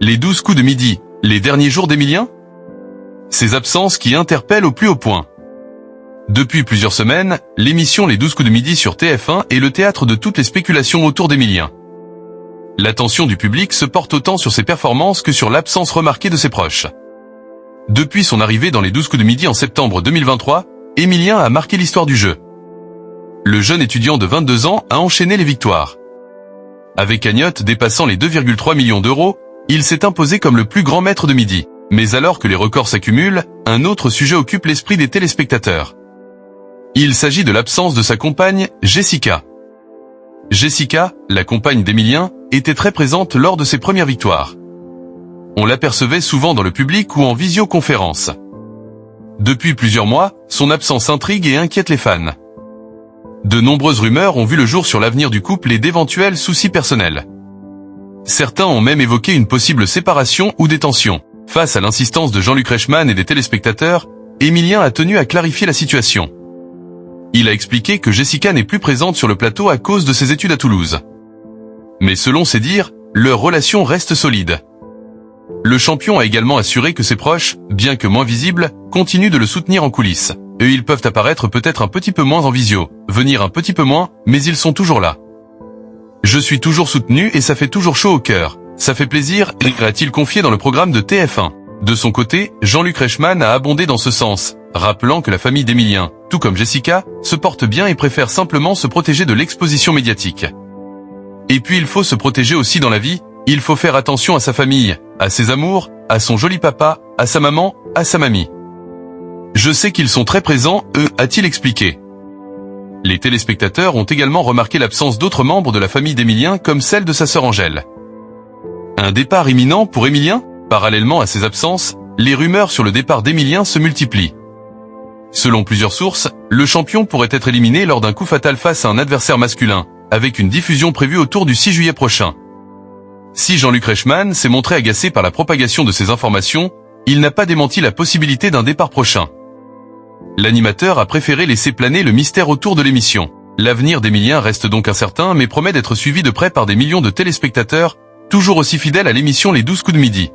Les 12 coups de midi, les derniers jours d'Emilien? Ces absences qui interpellent au plus haut point. Depuis plusieurs semaines, l'émission Les 12 coups de midi sur TF1 est le théâtre de toutes les spéculations autour d'Emilien. L'attention du public se porte autant sur ses performances que sur l'absence remarquée de ses proches. Depuis son arrivée dans Les 12 coups de midi en septembre 2023, Emilien a marqué l'histoire du jeu. Le jeune étudiant de 22 ans a enchaîné les victoires. Avec cagnotte dépassant les 2,3 millions d'euros, il s'est imposé comme le plus grand maître de midi. Mais alors que les records s'accumulent, un autre sujet occupe l'esprit des téléspectateurs. Il s'agit de l'absence de sa compagne, Jessica. Jessica, la compagne d'Emilien, était très présente lors de ses premières victoires. On l'apercevait souvent dans le public ou en visioconférence. Depuis plusieurs mois, son absence intrigue et inquiète les fans. De nombreuses rumeurs ont vu le jour sur l'avenir du couple et d'éventuels soucis personnels. Certains ont même évoqué une possible séparation ou des tensions. Face à l'insistance de Jean-Luc Reichmann et des téléspectateurs, Emilien a tenu à clarifier la situation. Il a expliqué que Jessica n'est plus présente sur le plateau à cause de ses études à Toulouse. Mais selon ses dires, leur relation reste solide. Le champion a également assuré que ses proches, bien que moins visibles, continuent de le soutenir en coulisses. Eux, ils peuvent apparaître peut-être un petit peu moins en visio, venir un petit peu moins, mais ils sont toujours là. Je suis toujours soutenu et ça fait toujours chaud au cœur. Ça fait plaisir, a-t-il confié dans le programme de TF1. De son côté, Jean-Luc Reichmann a abondé dans ce sens, rappelant que la famille d'Emilien, tout comme Jessica, se porte bien et préfère simplement se protéger de l'exposition médiatique. Et puis il faut se protéger aussi dans la vie, il faut faire attention à sa famille, à ses amours, à son joli papa, à sa maman, à sa mamie. Je sais qu'ils sont très présents, a-t-il expliqué. Les téléspectateurs ont également remarqué l'absence d'autres membres de la famille d'Emilien comme celle de sa sœur Angèle. Un départ imminent pour Emilien? Parallèlement à ces absences, les rumeurs sur le départ d'Emilien se multiplient. Selon plusieurs sources, le champion pourrait être éliminé lors d'un coup fatal face à un adversaire masculin, avec une diffusion prévue autour du 6 juillet prochain. Si Jean-Luc Reichmann s'est montré agacé par la propagation de ces informations, il n'a pas démenti la possibilité d'un départ prochain. L'animateur a préféré laisser planer le mystère autour de l'émission. L'avenir d'Emilien reste donc incertain mais promet d'être suivi de près par des millions de téléspectateurs, toujours aussi fidèles à l'émission Les 12 coups de midi.